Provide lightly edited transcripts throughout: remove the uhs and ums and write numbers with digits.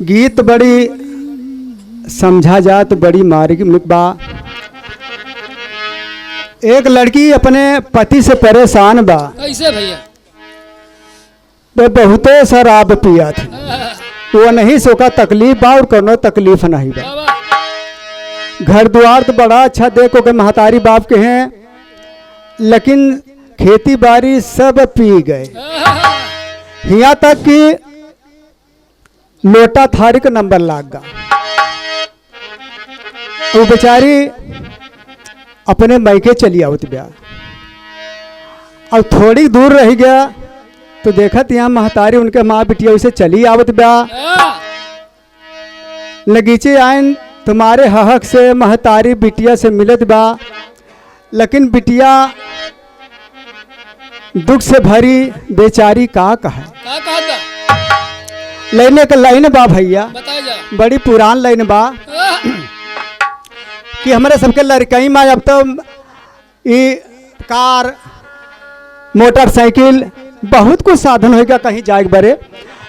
गीत बड़ी समझा जाए तो बड़ी मार्मिक बा। एक लड़की अपने पति से परेशान बा। कैसे भैया? वो बहुते शराब पिया थी, वो नहीं सोका तकलीफ बा और कोनो तकलीफ नहीं बा। घर द्वार तो बड़ा अच्छा देखो के महतारी बाप के हैं, लेकिन खेती बाड़ी सब पी गए। यहाँ तक कि लोटा थारी का नंबर लाग गया। वो बेचारी अपने मैके चली आवत ब्या। और थोड़ी दूर रह गया तो देखत यहाँ महतारी उनके माँ बिटिया उसे चली आवत ब्या। लगीचे आयन तुम्हारे हक से महतारी बिटिया से मिलत बा, लेकिन बिटिया दुख से भरी बेचारी का कहा। लेने का लाइन बा भैया, बड़ी पुरान लाइन बा कि हमारे सबके लड़कई में अब तो ये कार मोटरसाइकिल बहुत कुछ साधन हो गया कहीं जाए बरे,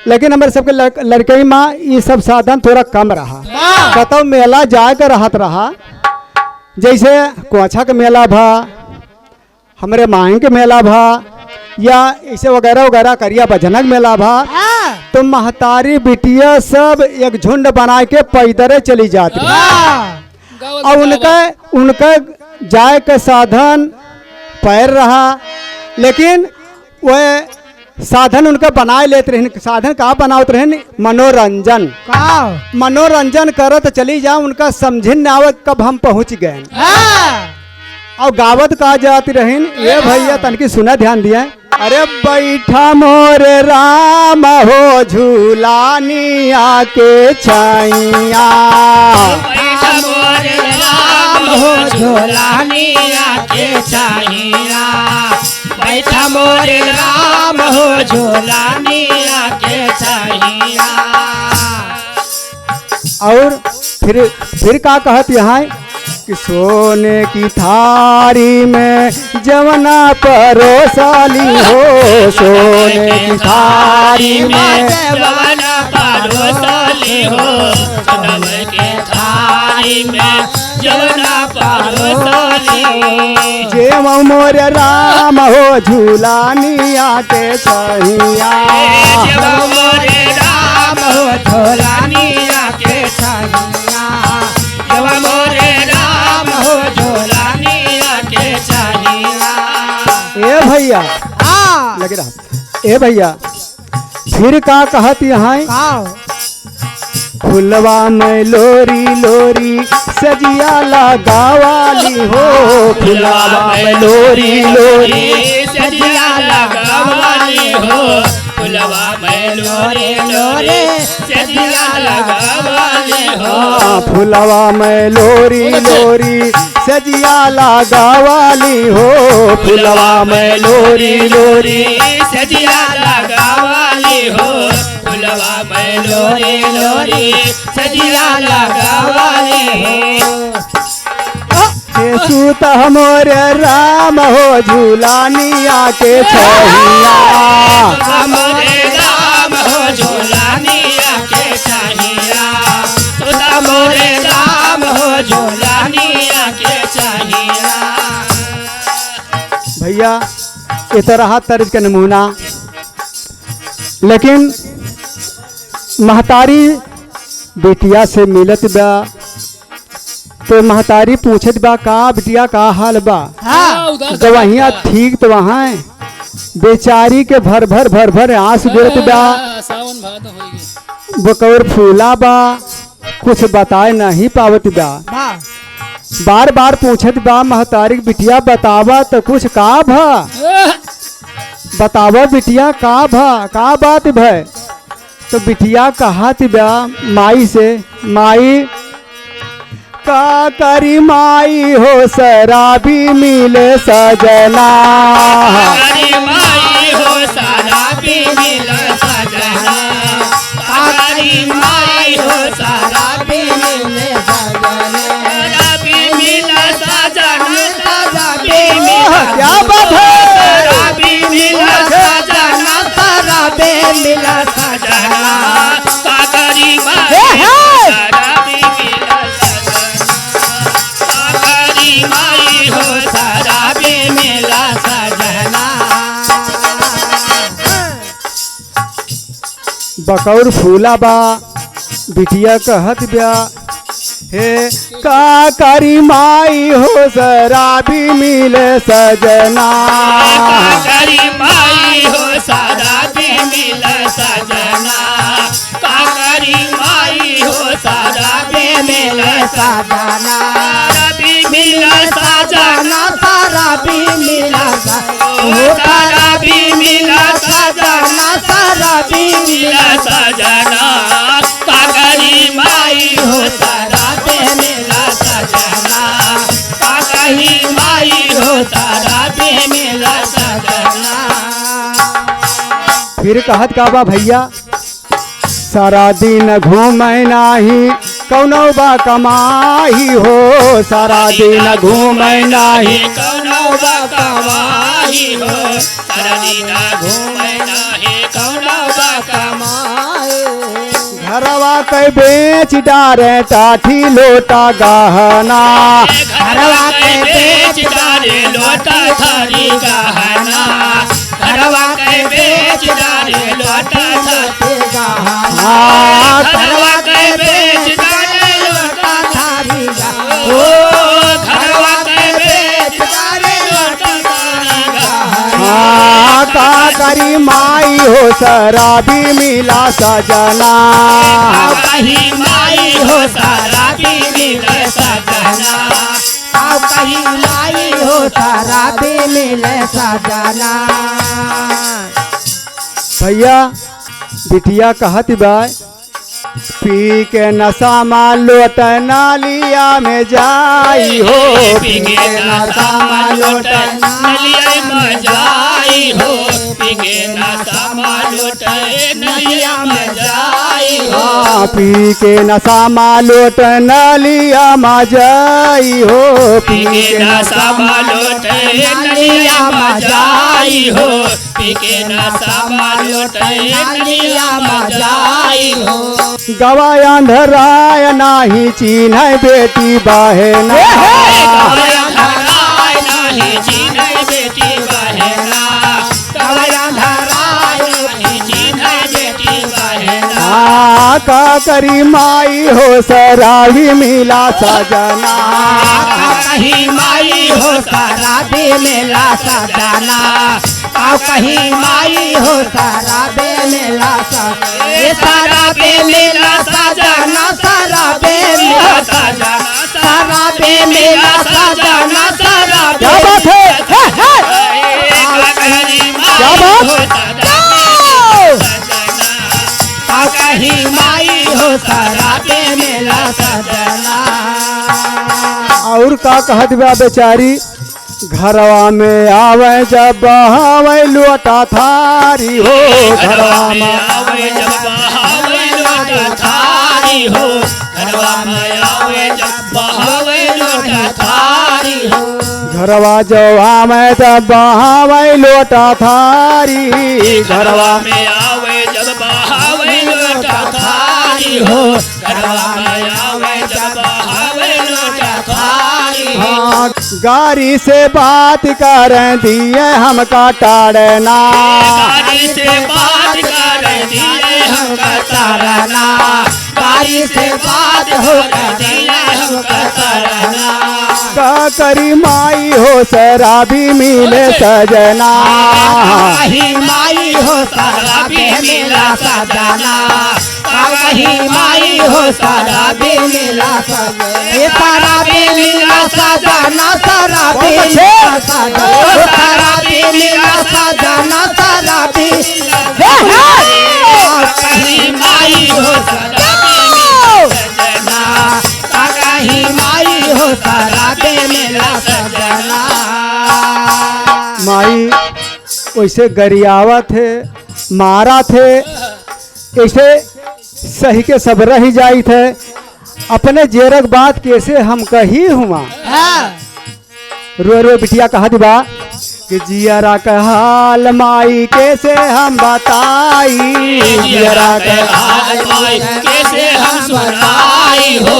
लेकिन हमारे सबके लड़कई में ये सब साधन थोड़ा कम रहा। कतौ मेला जाए कर रहत रहा, जैसे कोछा के मेला भा, हमारे मांग के मेला भा, या ऐसे वगैरह वगैरह करिया भजनक मेला भा। तो महतारी बिटिया सब एक झुंड बना के पैदल चली जाती और उनका जाए के साधन पैर रहा, लेकिन वह साधन उनका बनाए लेते रहे। साधन कहाँ बनावत रहे? मनोरंजन करत चली जाओ, उनका समझिन आवत कब हम पहुंच गए। और गावत कहा जाती रहीन, ये भैया तनकी सुना ध्यान दिया। अरे बैठा मोर राम हो झूलानी आके छैया, बैठा मोर राम हो झूलानी आके छैया, बैठा मोर राम हो झूलानी आके छैया। और फिर का कहत यहाँ कि सोने की थारी में जवना परोसाली हो, सोने की थारी में जवना परोसाली हो, सोने की थारी में जवना परोसाली हो। जे मोर राम हो झूलानी आके छैया, जे मोर राम हो झूलानी आके छैया, जब मोर राम हो झूलानी आके छैया। ए भैया लगे रहा। ए भैया फिर का कहत यहाँ? फुलवा में लोरी लोरी सजिया लगावाली हो, फुलवा में लोरी लोरी सजिया लगावाली हो, फुलवा में लोरी लोरी सजिया लगावाली हो, फुलवा में लोरी लोरी सजिया लगावाली हो, फुलवा में लोरी लोरी सजिया लगावाली हो, फुलवा में लोरी लोरी सजिया लगावाली हो। सूत मोर राम हो झूलानी आके छैया, मोरे राम हो झूलानी आके छैया, सुता मोरे राम हो झूलानी आके छैया। भैया ये तो रहा तर्ज का नमूना, लेकिन महतारी बेटिया से मिलत बा तो महतारी पूछत बा का बिटिया का हाल बा। गवहिया ठीक तो वहाँ बेचारी के भर भर आंसू गिरत बा, बकौर फूला बा, कुछ बताए नहीं पावत बा। बार बार पूछत बा महतारी बिटिया बतावा तो कुछ का भा, बतावा बिटिया का भा, का बात भय। तो बिटिया कहत बा माई से, माई का करी माई हो शराबी मिले सजना, माई हो शराबी मिले सजना, माई हो शराबी मिले सजना, शराबी मिले सजना, क्या बात है? शराबी मिले सजना, शराबी मिले सजना, का करी माई बकौर फूला बा बिटिया कहत ब्या हे का करी माई हो शराबी मिले सजना काकरी माई हो शराबी मिले सजना काकरी माई हो शराबी मिले सजना शराबी मिले सजना शराबी मिला शराबी मिले सजना शराबी मिले सजना काकरी माई हो शराबी मिले सजना काकरी माई हो शराबी मिले सजना फिर कहत का बा भैया सारा दिन घूमै नाही कौनो बा कमाई हो सारा दिन घूमै नाही कौनो बकवाही हो सरदीना घूमै नाही कौनो बकमाए घरवा के बेच डारे टाठी लोटा गहना घरवा के बेच डाले लोटा थारी गहना घरवा के बेच डाले लोटा थारी गहना घरवा के बेच डाले लोटा थारी गहना ओ घरवा के बेच डाले लोटा थारी गहना का करी माई हो शराबी मिला सजना कहीं माई हो शराबी मिले सजना कहीं लाई हो शराबी मिले सजना भैया बिटिया कहत बा पी के नशा मान लोट नालिया में जाई हो पीके नशा मालोट नलिया मजाई हो पीके नशा मालोट नलिया मजाई हो हाँ, पी के नशा मान लोट नालिया में जाई हो पीके नशा मालोट नलिया मजाई हो पीके नशा मालोट नलिया मजाई हो गवाय अंधराय नाही चिन्ह बेटी बहना गवाया धराय नाही चिन्ह बेटी बहना गवाया धराय नाही चिन्ह बेटी बहना का करी माई हो शराबी मिला सजना कहीं माई हो शराबी मिला सजना कहीं माई हो शराबी मिला सजना शराबी मिला सजना शराबी मिला सजना शराबी मिला सजना शराबी क्या बात है? क्या बात? कहीं माई हो शराबी मिला सजना और का कहत बा बेचारी घरवा में आवे जब बहावे लोटा थारी हो घरवा में आवे जब बहावे लोटा थारी हो घरवा में आवे जब बहावे लोटा थारी हो घरवा जो आवे तब बहावे लोटा थारी घरवा में आवे जब बहावे लोटा थारी हो घरवा में आवे जब बहावे लोटा थारी हो हाँ, गाड़ी से बात कर दिए हमका टाड़ना गाड़ी से बात कर दिए हमका तारना गाड़ी से बात हो दिए हमका तारना का करी माई हो शराबी मिले सजना कहीं माई हो शराबी मिला सजना कहीं माई हो शराबी मिला सजना शराबी मिला सजना शराबी मिला सजना शराबी मिला सजना शराबी कहीं माई हो शराबी सजना कहीं माई हो शराबी मिला सजना माई वैसे गरियावा थे मारा थे ऐसे सही के सब रह जाई थे अपने जेरक बात कैसे हम कही हुआ रो रो बिटिया कहा दिबा कि जियरा का हाल माई कैसे हम बताई जियरा के हाल माई कैसे हम सुनाई बताई हो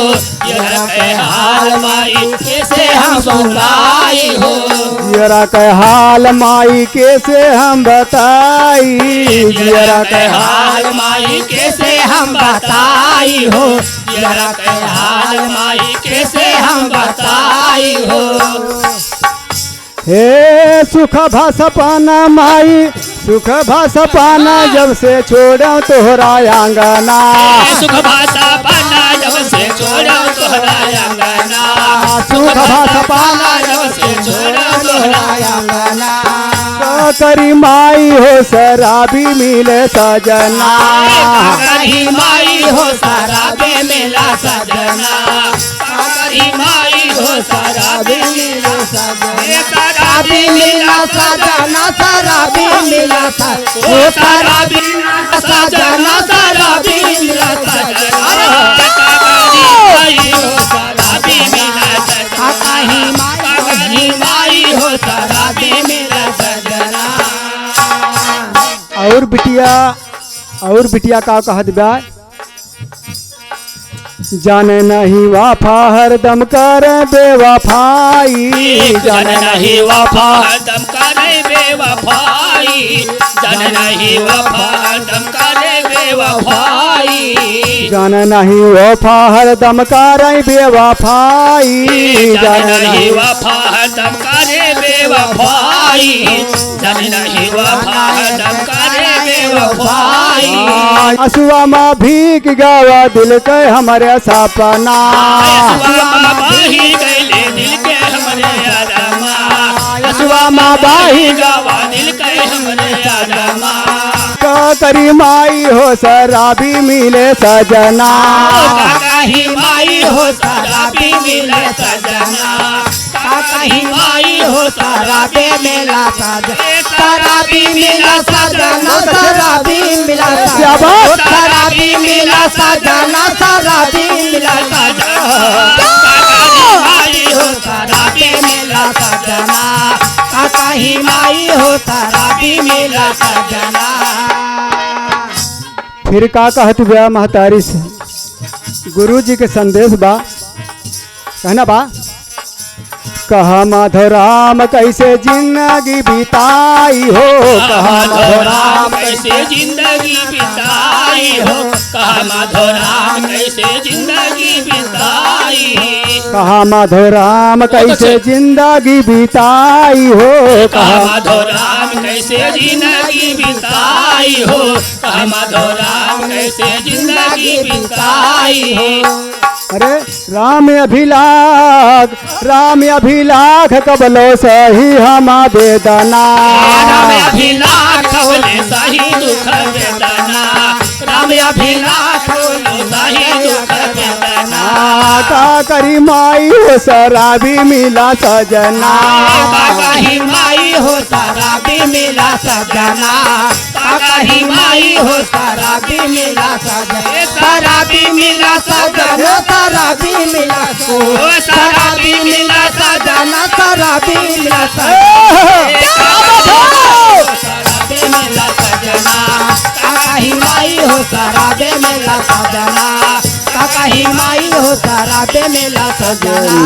जरा के हाल माई कैसे हम सुनाई हो जरा के हाल माई कैसे हम बताई जरा के हाल माई कैसे हम बताई हो जरा के हाल माई कैसे हम बताई हो हे सुख भाषा पाना माई सुख भाषा पाना जब से छोड़ा तोहरा आंगना सुख भाषा पाना जब से छोड़ा तोहरा आंगना सुख भाषा पाना जब से छोड़ा तोहरा आंगना करी माई हो शराबी मिले सजना करी माई हो शराबी मिला सजना करी माई हो शराबी मिला सजना शराबी मिला सजना शराबी मिला सजना शराबी सजना शराबी मिला सजना शराबी मिला सजना कहीं माई हो शराबी मिला सजना और बिटिया का कहत बा जाने नहीं वफा हरदम कर बेवफाई जाने नहीं वफा हरदम करे बेवफाई जाने नहीं वफा हरदम करे बेवफाई जाने नहीं वफा हरदम कर बेवफाई जाने नहीं वफा हरदम करे बेवफाई जाने नहीं वफा हरदम करे बेवफाई असुआ माँ भीख गावा दिल के हमारे सपना बाही गैले दिल के हमरे आदमा असुआ माँ बाही गावा दिल के हमरे आदमा का करी माई हो शराबी मिले सजना कहीं माई हो शराबी मिले सजना कहीं माई हो शराबी मिला सजना शराबी मिला सजना शराबी मिला शराबी मिला सजना शराबी मिला सजना माई हो शराबी मिला सजना कहीं माई हो शराबी मिला सजना फिर का कहत बा महतारी से गुरु जी के संदेश बा कहना बा कहा माधोराम कैसे जिंदगी बिताई हो कहा माधोराम कैसे जिंदगी बिताई हो कहा माधोराम कैसे जिंदगी बिताई कहा माधोराम कैसे जिंदगी बिताई हो कहा माधोराम कैसे जिंदगी बिताई हो कहा माधोराम कैसे जिंदगी बिताई हो अरे राम अभिलाख कबलो सही हम वेदना राम अभिलाख सही दुख वेदना राम अभिलाख सही दुख वेदना का करी माई हो शराबी मिला सजना कहीं माई हो शराबी मिला सजना कहीं माई हो शराबी मिला सजना शराबी मिला सजना शराबी मिला शराबी मिला सजना शराबी मिला शराबी मिला सजना कहीं माई हो शराबी मिला सजना कहीं माई हो शराबी मिला सजना